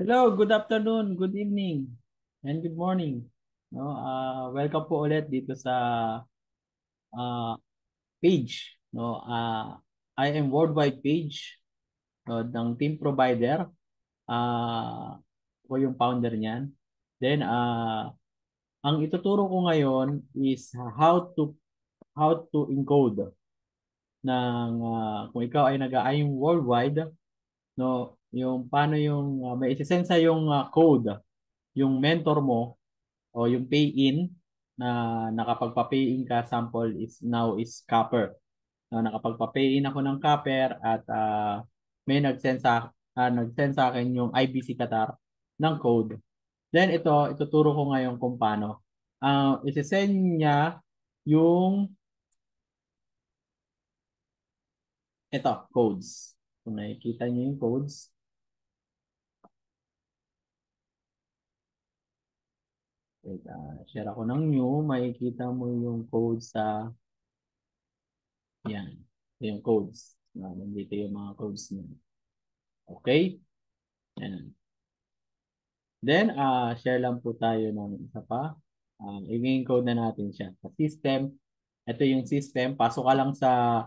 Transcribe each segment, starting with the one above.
Hello, good afternoon, good evening, and good morning. No, welcome po ulit dito sa ah, page. No, I am worldwide page no, ng team provider. Ako yung founder niyan. Then, ang ituturo ko ngayon is how to encode ng kung ikaw ay nag-aayong worldwide, no, yung paano yung may isesend sa yung code, yung mentor mo o yung pay-in na nakapagpa-pay-in ka sample is now is Copper. No, nakapagpa-pay-in ako ng Copper at may nag-send sa akin yung IBC Qatar ng code. Then ituturo ko ngayon kung paano. Isi-send niya yung codes. Kung nakikita niyo yung codes. Wait, share ako ng new. Makikita mo yung codes sa yan. Yung codes. Nandito yung mga codes niya. Okay? Yan. Then, share lang po tayo ng isa pa. I-encode na natin siya. Sa system, ito yung system. Pasok ka lang sa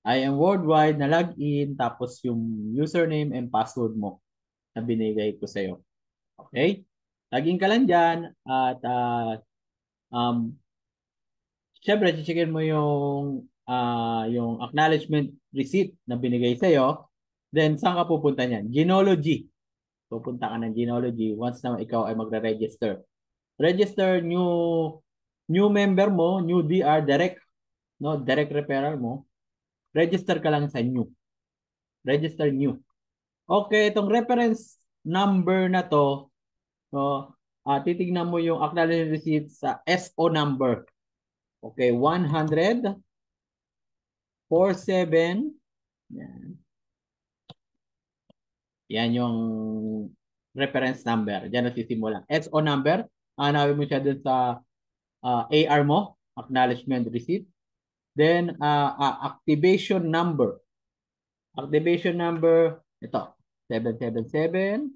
I am worldwide na login, tapos yung username and password mo na binigay ko sa'yo. Okay? Login ka lang dyan at um, syempre, checkin mo yung acknowledgement receipt na binigay sa'yo. Then, saan ka pupunta niyan? Genealogy. Pupunta ka ng Genealogy once na ikaw ay magre-register. Register new member mo, new DR, direct, no, direct referral mo. Register ka lang sa new. Register new. Okay, itong reference number na to, no, titignan mo yung acknowledgement receipt sa SO number. Okay, 10047. Yan. Yan yung reference number. Diyan nasisimulan. SO number, hanapin mo siya dun sa AR mo, acknowledgement receipt. Then, activation number. Activation number, ito, 777.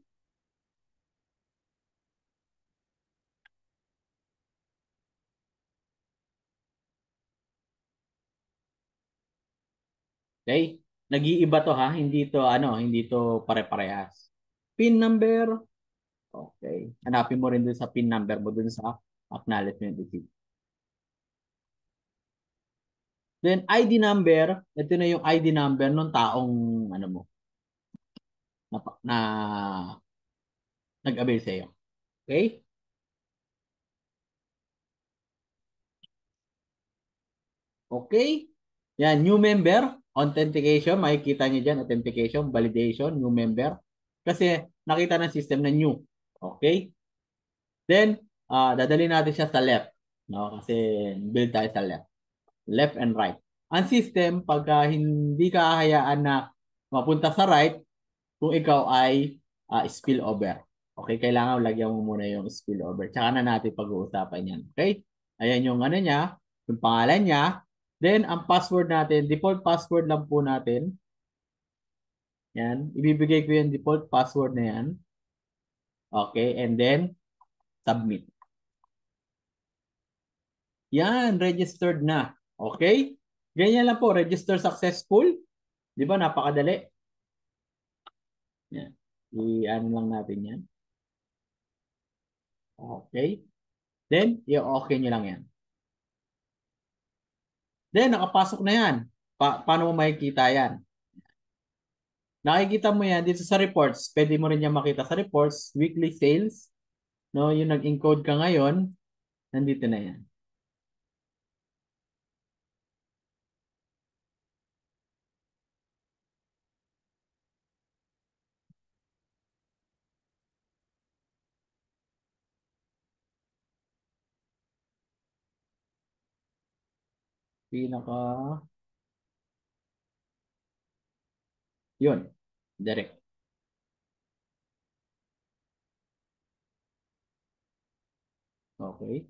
Okay? Nag-iiba to ha, hindi to pare-parehas. PIN number, okay. Hanapin mo rin dun sa PIN number mo dun sa acknowledgement receipt. Then ID number, ito na yung ID number ng taong ano mo na nag-avail sa iyo. Okay? Okay? Yan, new member, authentication, makikita niyo diyan authentication, validation, new member. Kasi nakita ng system na new. Okay? Then, dadali natin siya sa left. No? Kasi build tayo sa left. Left and right. Ang system, pagka hindi ka hahayaan na mapunta sa right, kung ikaw ay spillover. Okay, kailangan lagyan mo muna yung spillover. Tsaka na natin pag-uusapan yan. Okay? Ayan yung ano niya, yung pangalan niya. Then, ang password natin, default password lang po natin. Yan. Ibibigay ko yung default password na yan. Okay, and then, submit. Yan, registered na. Okay? Ganyan lang po, register successful. Di ba, napakadali. Yan. I-ano lang natin yan. Okay. Then, i-okay nyo lang yan. Then, nakapasok na yan. Paano mo makikita yan? Nakikita mo yan dito sa reports. Pwede mo rin yan makita sa reports. Weekly sales. No, yung nag-encode ka ngayon, nandito na yan. Pinaka, yun. Direct. Okay.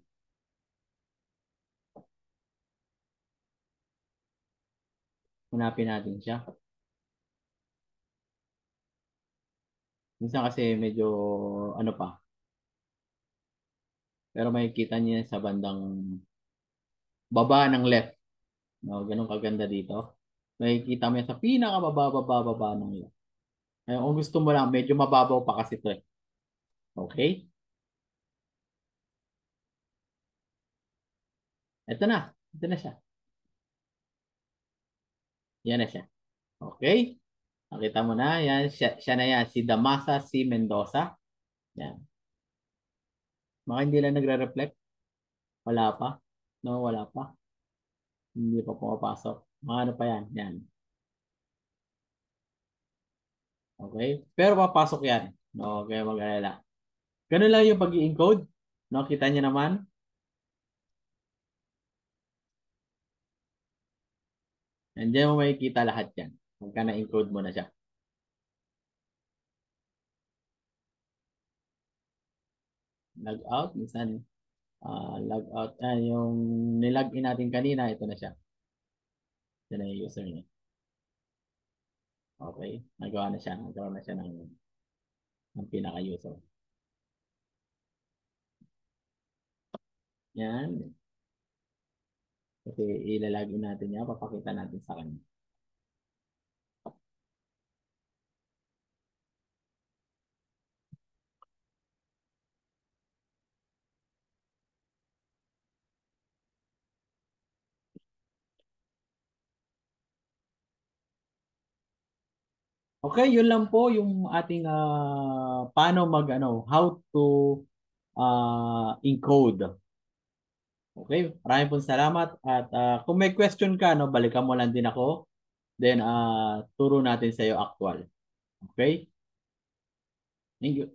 Hanapin natin siya. Minsan kasi medyo ano pa, pero makikita niyo yan sa bandang baba ng left. No, ganun kaganda dito. Makikita mo yan sa pinakababa ng left. Ngayon, kung gusto mo lang, medyo mababaw pa kasi ito eh. Okay? Ito na. Ito na siya. Yan na siya. Okay? Nakita mo na. Yan, siya na yan. Si Damasa C. Mendoza. Yan. Baka hindi lang nagre-reflect. Wala pa. No, wala pa. Hindi pa pumapasok. Mga ano pa yan. Yan. Okay? Pero papasok yan. No, kaya mag-alala. Ganun lang yung pag-i-encode. No, kita niyo naman. Nandiyan mo makikita lahat yan. Pagka na-encode mo na siya. Log out. Minsan, log out. Yung nilog in natin kanina, ito na siya. Ito na yung user niya. Okay. Nagawa na siya. Nagawa na siya ng pinaka-user. Yan. Kasi ilalagin natin yan. Papakita natin sa kanya. Okay, yun lang po yung ating paano mag ano, how to encode. Okay, maraming pong salamat at kung may question ka, no, balikan mo lang din ako. Then turo natin sa iyo actual. Okay? Thank you.